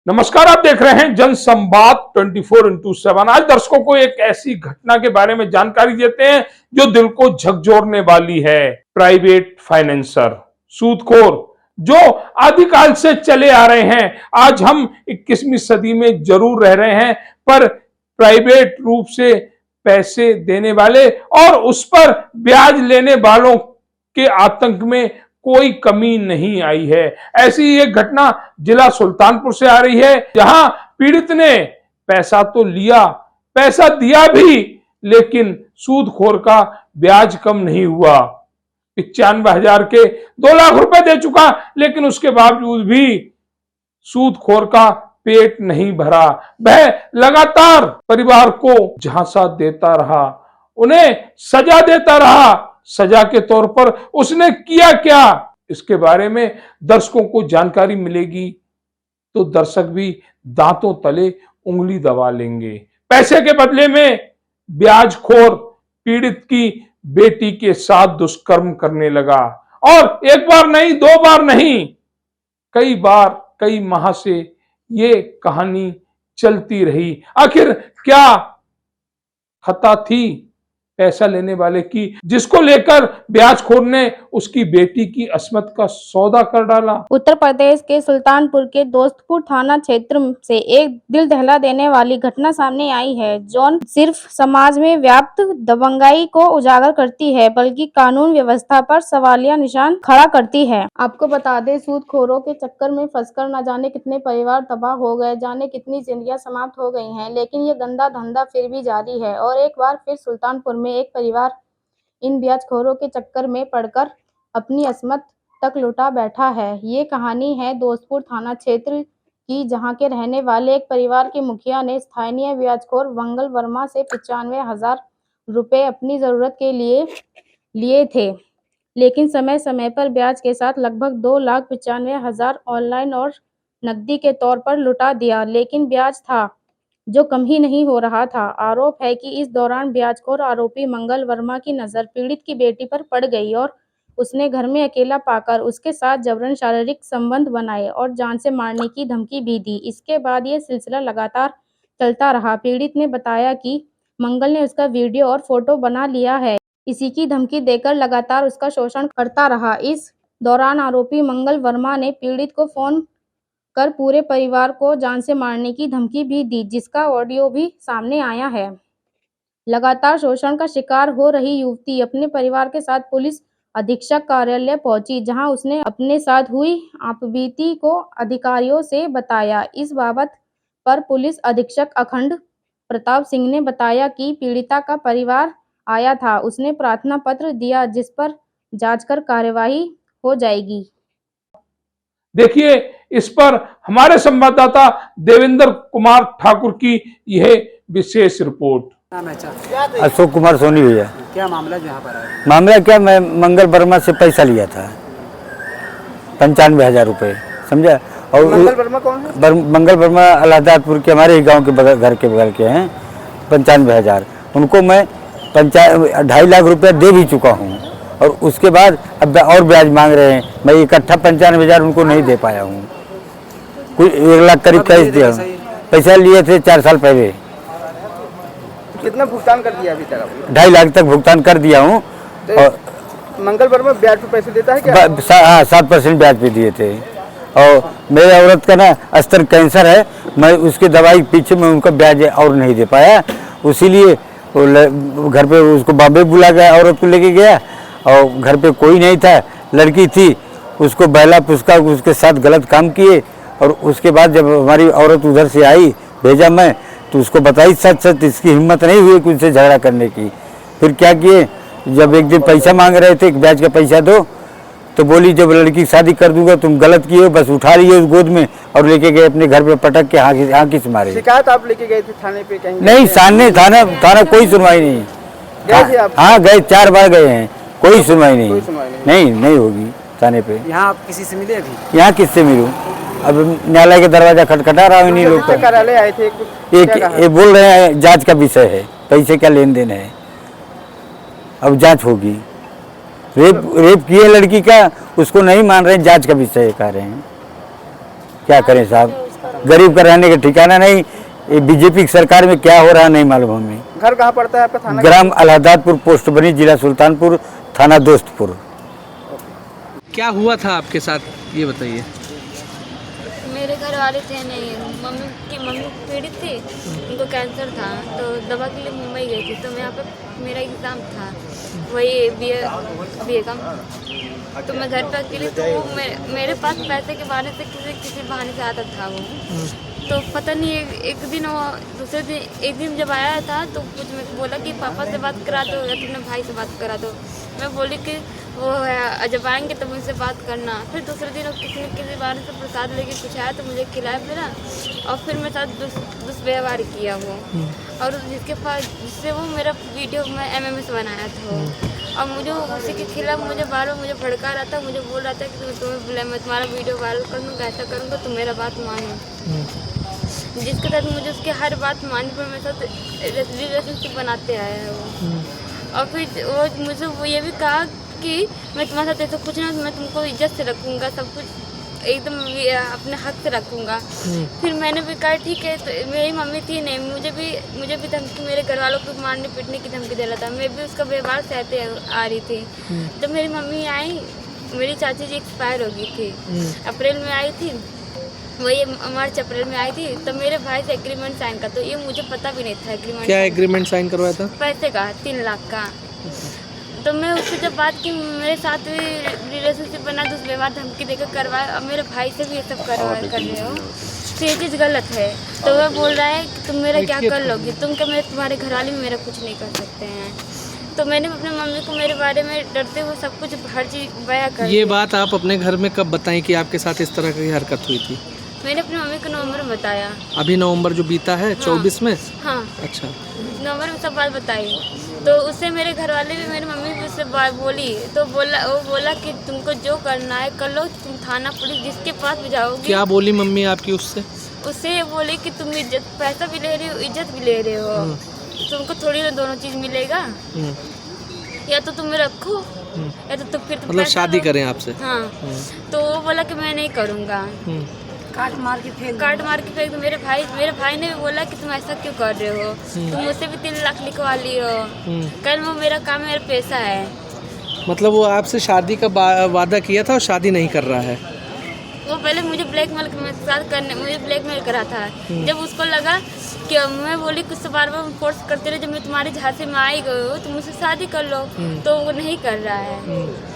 नमस्कार, आप देख रहे हैं जनसंवाद 24x7। आज दर्शकों को एक ऐसी घटना के बारे में जानकारी देते हैं जो दिल को झकझोरने वाली है। प्राइवेट फाइनेंसर, सूदखोर जो आदिकाल से चले आ रहे हैं, आज हम 21वीं सदी में जरूर रह रहे हैं, पर प्राइवेट रूप से पैसे देने वाले और उस पर ब्याज लेने वालों के आतंक में कोई कमी नहीं आई है। ऐसी एक घटना जिला सुल्तानपुर से आ रही है, जहां पीड़ित ने पैसा तो लिया, पैसा दिया भी, लेकिन सूदखोर का ब्याज कम नहीं हुआ। 95,000 के 2 लाख रुपए दे चुका, लेकिन उसके बावजूद भी सूदखोर का पेट नहीं भरा। वह लगातार परिवार को झांसा देता रहा, उन्हें सजा देता रहा। सजा के तौर पर उसने किया क्या, इसके बारे में दर्शकों को जानकारी मिलेगी तो दर्शक भी दांतों तले उंगली दबा लेंगे। पैसे के बदले में ब्याजखोर पीड़ित की बेटी के साथ दुष्कर्म करने लगा, और एक बार नहीं, 2 बार नहीं, कई बार, कई माह से ये कहानी चलती रही। आखिर क्या खता थी पैसा लेने वाले की, जिसको लेकर ब्याजखोर ने उसकी बेटी की अस्मत का सौदा कर डाला। उत्तर प्रदेश के सुल्तानपुर के दोस्तपुर थाना क्षेत्र से एक दिल दहला देने वाली घटना सामने आई है, जो सिर्फ समाज में व्याप्त दबंगाई को उजागर करती है, बल्कि कानून व्यवस्था पर सवालिया निशान खड़ा करती है। आपको बता दें, सूदखोरों के चक्कर में फंसकर न जाने कितने परिवार तबाह हो गए, जाने कितनी जिंदगियां समाप्त हो गई हैं, लेकिन ये गंदा धंधा फिर भी जारी है। और एक बार फिर सुल्तानपुर में एक परिवार इन ब्याजखोरों के चक्कर में पड़कर अपनी अस्मत तक लुटा बैठा है। ये कहानी है दोस्तपुर थाना क्षेत्र की, जहां के रहने वाले एक परिवार के मुखिया ने स्थानीय ब्याजखोर मंगल वर्मा से 95,000 रुपए अपनी जरूरत के लिए थे, लेकिन समय समय पर ब्याज के साथ लगभग 2,95,000 ऑनलाइन और नकदी के तौर पर लुटा दिया, लेकिन ब्याज था जो कम ही नहीं हो रहा था। आरोप है कि इस दौरान ब्याजखोर आरोपी मंगल वर्मा की नजर पीड़ित की बेटी पर पड़ गई और उसने घर में अकेला पाकर उसके साथ जबरन शारीरिक संबंध बनाए और जान से मारने की धमकी भी दी। इसके बाद ये सिलसिला लगातार चलता रहा। पीड़ित ने बताया कि मंगल ने उसका वीडियो और फोटो बना लिया है, इसी की धमकी देकर लगातार उसका शोषण करता रहा। इस दौरान आरोपी मंगल वर्मा ने पीड़ित को फोन कर पूरे परिवार को जान से मारने की धमकी भी दी, जिसका ऑडियो भी सामने आया है। लगातार शोषण का शिकार हो रही युवती अपने परिवार के साथ पुलिस अधीक्षक कार्यालय पहुंची, जहां उसने अपने साथ हुई आपबीती को अधिकारियों से बताया। इस बाबत पर पुलिस अधीक्षक अखंड प्रताप सिंह ने बताया कि पीड़िता का परिवार आया था, उसने प्रार्थना पत्र दिया, जिस पर जांच कर कार्यवाही हो जाएगी। देखिए, इस पर हमारे संवाददाता देवेंद्र कुमार ठाकुर की यह विशेष रिपोर्ट। अशोक कुमार सोनी भैया। क्या मामला जो यहाँ पर है? मामला क्या, मैं मंगल वर्मा से पैसा लिया था 95,000 रुपये, समझा। और मंगल वर्मा कौन है? मंगल वर्मा अलाहाबादपुर के, हमारे ही गांव के घर के बगल के हैं। 95,000 उनको मैं 2.5 लाख रुपया दे भी चुका हूँ, और उसके बाद अब और ब्याज मांग रहे हैं। मैं इकट्ठा 95,000 उनको नहीं दे पाया हूँ। कुछ 1 लाख करीब कैश दिया। पैसा लिए थे 4 साल पहले। कितना भुगतान कर दिया अभी तक? 2.5 लाख तक भुगतान कर दिया हूँ। और मंगल वर्मा ब्याज पे पैसे देता है क्या? हाँ, 7% ब्याज पे दिए थे। और मेरे औरत का ना अस्तर कैंसर है, मैं उसके दवाई पीछे में उनका ब्याज और नहीं दे पाया, उसीलिए घर पे उसको बॉम्बे बुला गया, औरत को लेके गया, और घर पे कोई नहीं था, लड़की थी, उसको बहला पुसका उसके साथ गलत काम किए। और उसके बाद जब हमारी औरत उधर से आई, भेजा मैं, तो उसको बताई सच सच, इसकी हिम्मत नहीं हुई कि उनसे झगड़ा करने की। फिर क्या किए, जब एक दिन पैसा मांग रहे थे, ब्याज का पैसा दो, तो बोली जब लड़की की शादी कर दूंगा, तुम गलत किए, बस उठा लिए उस गोद में और लेके गए अपने घर पे पटक के हाँकी से मारे। शिकायत आप लेके गए थे थाने पे? कहीं नहीं, थाना कोई सुनवाई नहीं। गए थे आप? हाँ गए, 4 बार गए हैं, कोई सुनवाई नहीं। नहीं होगी थाने पे। यहाँ आप किसी से मिले अभी? यहाँ किससे मिलूं? अब न्यायालय के दरवाजा खटखटा रहा हूँ इन्हीं लोग का। कार्यालय आए थे, ये बोल रहे हैं जांच का विषय है, पैसे का लेन देन है, अब जांच होगी। रेप किए लड़की का, उसको नहीं मान रहे, जांच का विषय कह रहे हैं। क्या करें साहब, गरीब का रहने का ठिकाना नहीं। ये बीजेपी की सरकार में क्या हो रहा नहीं मालूम हमें। घर कहाँ पड़ता है आपका थाना? ग्राम अलहदादपुर, पोस्ट बनी, जिला सुल्तानपुर, थाना दोस्तपुर। क्या हुआ था आपके साथ ये बताइए। मेरे घर वाले थे नहीं, मम्मी पीड़ित थी, उनको कैंसर था, तो दवा के लिए मुंबई गई थी। तो मैं यहाँ पे मेरा एग्ज़ाम था, वही बीए का। तो मैं घर पे अकेली, तो वो मेरे पास पैसे के बहाने से किसी बहाने से आता था वो। तो पता नहीं एक दिन वो दूसरे दिन एक दिन जब आया था तो कुछ मैं बोला कि पापा से बात करा दो या तुमने भाई से बात करा दो। मैं बोली कि वो है जब आएंगे तब उनसे बात करना। फिर दूसरे दिन वो किसी बार से प्रसाद लेके कुछ आया तो मुझे खिलाया मेरा, और फिर मेरे साथ दुष्व्यवहार किया वो। और जिससे वो मेरा वीडियो में MMS बनाया था वो। और मुझे उसी के खिलाफ मुझे बार बार मुझे भड़का रहा था, मुझे बोल रहा था कि मैं तुम्हारा वीडियो वायरल कर दूँगा, ऐसा करूँगा, तुम मेरा बात मानो। जिसके तहत मुझे उसके हर बात मानने पर मेरे साथ रिलेशनशिप बनाते आया है वो। और फिर वो मुझे वो ये भी कहा कि मैं तुम्हारे साथ ऐसा कुछ ना, मैं तुमको इज्जत से रखूँगा, सब कुछ एकदम अपने हक से रखूँगा। फिर मैंने भी कहा ठीक है। तो मेरी मम्मी थी नहीं, मुझे भी धमकी, मेरे घर वालों को मारने पीटने की धमकी दे रहा था। मैं भी उसका व्यवहार सहते आ रही थी। जब मेरी मम्मी आई, मेरी चाची जी एक्सपायर हो गई थी, अप्रैल में आई थी, वही मार्च अप्रैल में आई थी। तो मेरे भाई से एग्रीमेंट साइन का, तो ये मुझे पता भी नहीं था एग्रीमेंट। क्या एग्रीमेंट साइन करवाया था? पैसे का 3 लाख का। तो मैं उससे जब बात की, मेरे साथ भी रिलेशनशिप बना, दुष्व्यवहार धमकी देकर करवाया। अब मेरे भाई से भी ये सब कर रहे हो, तो ये चीज़ गलत है। तो वह बोल रहा है कि तुम मेरा क्या कर लोगी, तुम क्या तुम्हारे घर वाले भी मेरा कुछ नहीं कर सकते हैं। तो मैंने अपने मम्मी को मेरे बारे में डरते हुए सब कुछ हर चीज़ बयां कर। ये बात आप अपने घर में कब बताएं कि आपके साथ इस तरह की हरकत हुई थी? मैंने अपनी मम्मी को नवंबर में बताया। अभी नवंबर जो बीता है, 24 में? हाँ, अच्छा, नवंबर में सब बात बताई। तो उससे मेरे घर वाले भी, मेरी मम्मी भी उससे बात बोली। तो वो बोला कि तुमको जो करना है कर लो, तुम थाना पुलिस जिसके पास भी जाओगी। क्या बोली मम्मी आपकी उससे? उससे बोली कि तुम इज्जत, पैसा भी ले रहे हो, इज्जत भी ले रहे हो, तुमको थोड़ी ना दोनों चीज़ मिलेगा। या तो तुम रखो या तो तुम फिर मतलब शादी करें आपसे। हाँ। तो वो बोला कि मैं नहीं करूँगा, काट मार के फेंक दो। मेरे भाई ने भी बोला कि तुम ऐसा क्यों कर रहे हो, तुम मुझसे भी 3 लाख लिखवा ली हो। कल वो मेरा काम है, मेरा पैसा है। मतलब वो आपसे शादी का वादा किया था और शादी नहीं कर रहा है? वो पहले मुझे ब्लैकमेल करा था। जब उसको लगा कि मैं बोली कुछ बार बार फोर्स करते रहे, जब मैं तुम्हारे झांसे में आई गई हो तो मुझसे शादी कर लो, तो वो नहीं कर रहा है।